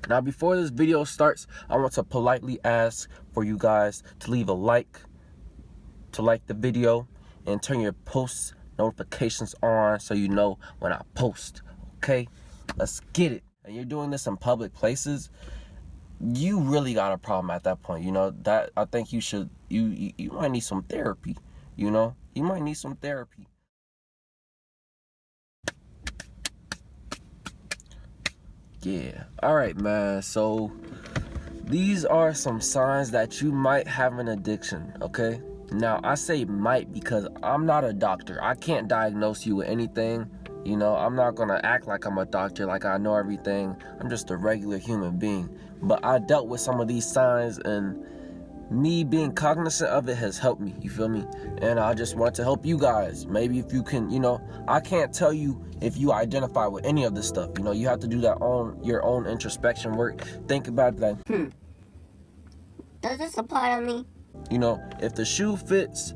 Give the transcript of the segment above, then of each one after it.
Now, before this video starts, I want to politely ask for you guys to leave a like, the video, and turn your post notifications on so you know when I post. Okay, let's get it. And you're doing this in public places, you really got a problem at that point. You know that I think you should you might need some therapy. You know, you might need some therapy. Yeah. All right, man. So these are some signs that you might have an addiction, okay? Now, I say might because I'm not a doctor. I can't diagnose you with anything. You know, I'm not gonna act like I'm a doctor, like I know everything. I'm just a regular human being. But I dealt with some of these signs, and me being cognizant of it has helped me, you feel me? And I just want to help you guys. Maybe if you can, you know, I can't tell you if you identify with any of this stuff. You know, you have to do that on your own introspection work. Think about that. Does this apply to me? You know, if the shoe fits,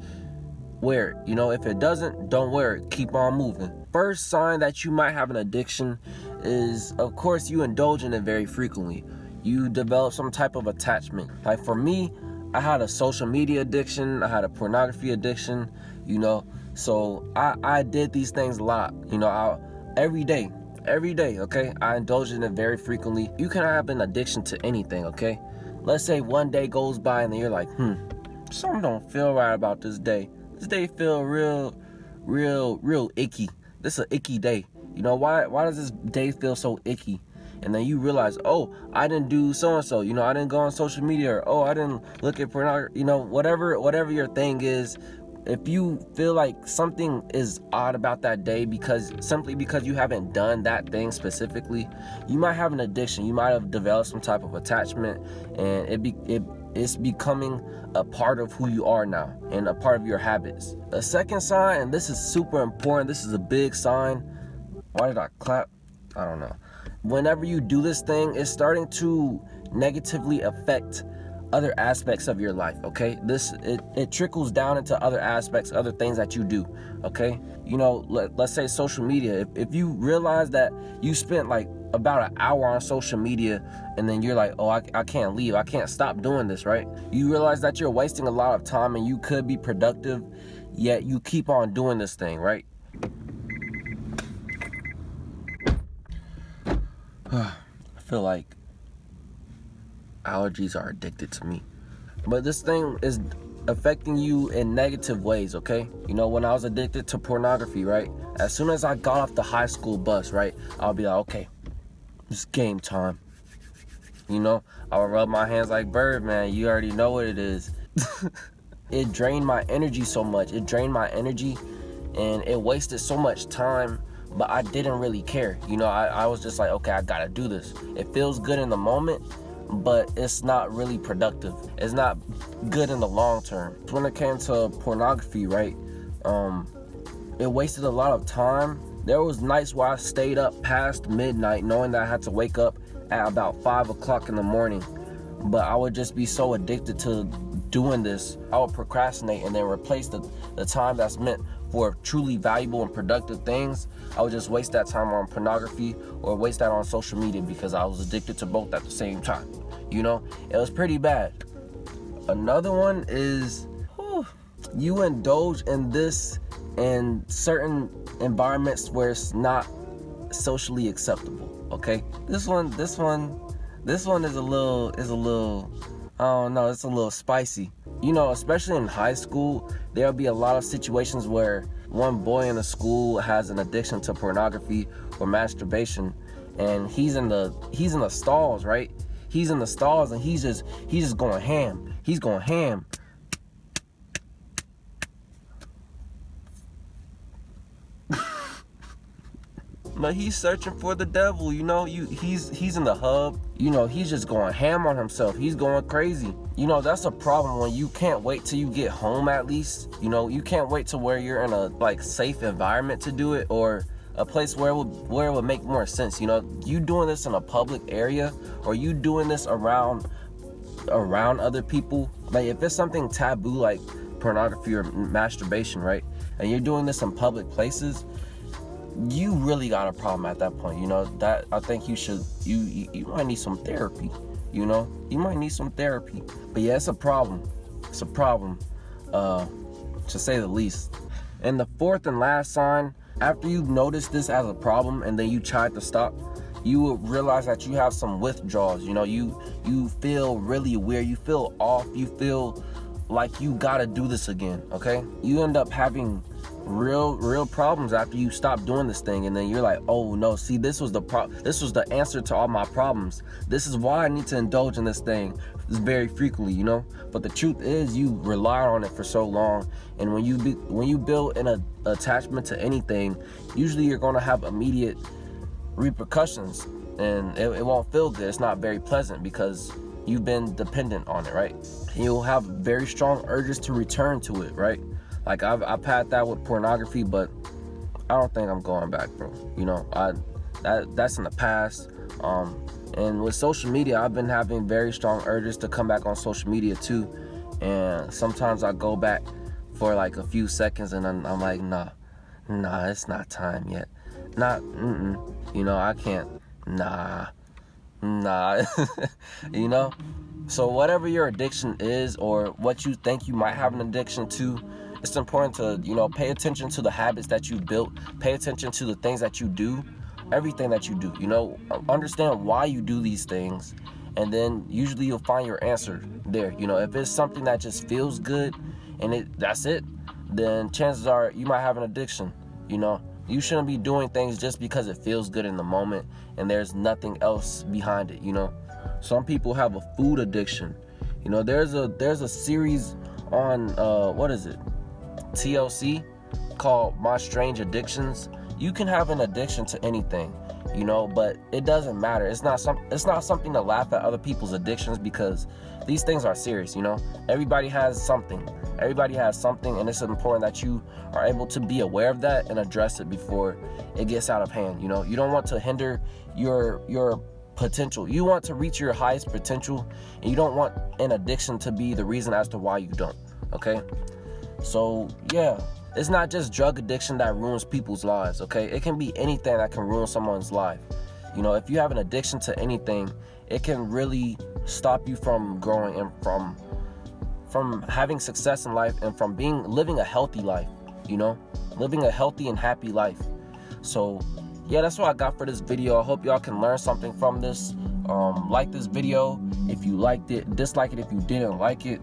wear it. You know, if it doesn't, don't wear it. Keep on moving. First sign that you might have an addiction is, of course, you indulge in it very frequently. You develop some type of attachment. Like for me, I had a social media addiction. I had a pornography addiction, you know. So I did these things a lot, you know, every day, okay? I indulged in it very frequently. You can have an addiction to anything, okay? Let's say one day goes by and then you're like, something don't feel right about this day. This day feel real icky. This is an icky day. You know, why does this day feel so icky? And then you realize, oh, I didn't do so-and-so. You know, I didn't go on social media. Or, oh, I didn't look at pornography. You know, whatever your thing is, if you feel like something is odd about that day simply because you haven't done that thing specifically, you might have an addiction. You might have developed some type of attachment, and it's becoming a part of who you are now and a part of your habits. The second sign, and this is super important, this is a big sign. Why did I clap? I don't know. Whenever you do this thing, it's starting to negatively affect other aspects of your life, okay? It trickles down into other aspects, other things that you do, okay? You know, let's say social media. If you realize that you spent like about an hour on social media and then you're like, oh, I can't leave, I can't stop doing this, right? You realize that you're wasting a lot of time and you could be productive, yet you keep on doing this thing, right? I feel like allergies are addicted to me. But this thing is affecting you in negative ways, okay? You know, when I was addicted to pornography, right? As soon as I got off the high school bus, right? I'll be like, okay, it's game time. You know, I would rub my hands like Birdman. You already know what it is. It drained my energy so much. It drained my energy and it wasted so much time. But I didn't really care. You know, I was just like, okay, I gotta do this. It feels good in the moment, but it's not really productive. It's not good in the long term. When it came to pornography, right, it wasted a lot of time. There was nights where I stayed up past midnight knowing that I had to wake up at about 5 o'clock in the morning. But I would just be so addicted to doing this, I would procrastinate and then replace the time that's meant for truly valuable and productive things. I would just waste that time on pornography or waste that on social media because I was addicted to both at the same time. You know, it was pretty bad. Another one is you indulge in this in certain environments where it's not socially acceptable, okay? This one is a little I don't know, it's a little spicy. You know, especially in high school, there'll be a lot of situations where one boy in the school has an addiction to pornography or masturbation, and he's in the stalls, right? He's in the stalls and he's just going ham. He's going ham. But he's searching for the devil, you know. He's in the hub, you know. He's just going ham on himself. He's going crazy. You know, that's a problem when you can't wait till you get home. At least, you know, you can't wait to where you're in a like safe environment to do it, or a place where it would make more sense. You know, you doing this in a public area, or you doing this around other people. Like if it's something taboo like pornography or masturbation, right, and you're doing this in public places, you really got a problem at that point. You know, that I think you might need some therapy. You know, you might need some therapy. But yeah, it's a problem. It's a problem, to say the least. And the fourth and last sign, after you've noticed this as a problem and then you tried to stop, you will realize that you have some withdrawals. You know, you feel really weird, you feel off, you feel like you gotta do this again. Okay, you end up having real problems after you stop doing this thing, and then you're like, oh no, see, this was the answer to all my problems. This is why I need to indulge in this thing very frequently, you know. But the truth is, you rely on it for so long, and when you build an attachment to anything, usually you're gonna have immediate repercussions, and it won't feel good. It's not very pleasant because you've been dependent on it, right? And you'll have very strong urges to return to it, right? Like I've had that with pornography, but I don't think I'm going back, bro. You know, that's in the past. And with social media, I've been having very strong urges to come back on social media too. And sometimes I go back for like a few seconds, and I'm like, nah, it's not time yet. You know, I can't. Nah. You know. So whatever your addiction is, or what you think you might have an addiction to, it's important to, you know, pay attention to the habits that you built, pay attention to the things that you do, everything that you do, you know, understand why you do these things, and then usually you'll find your answer there. You know, if it's something that just feels good and that's it, then chances are you might have an addiction. You know, you shouldn't be doing things just because it feels good in the moment and there's nothing else behind it. You know, some people have a food addiction. You know, there's a series on what is it, TLC, called My Strange Addictions. You can have an addiction to anything, you know, but it doesn't matter. It's not something to laugh at other people's addictions, because these things are serious. You know, everybody has something, and it's important that you are able to be aware of that and address it before it gets out of hand. You know, you don't want to hinder your potential. You want to reach your highest potential, and you don't want an addiction to be the reason as to why you don't. Okay, so yeah, it's not just drug addiction that ruins people's lives. Okay, it can be anything that can ruin someone's life. You know, if you have an addiction to anything, it can really stop you from growing and from having success in life, and from living a healthy life. You know, living a healthy and happy life. So yeah, that's what I got for this video. I hope y'all can learn something from this. Like this video if you liked it, dislike it if you didn't like it,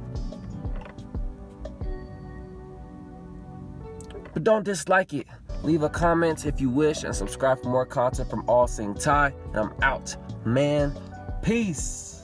but don't dislike it. Leave a comment if you wish, and subscribe for more content from All Sing Ty. And I'm out, man. Peace.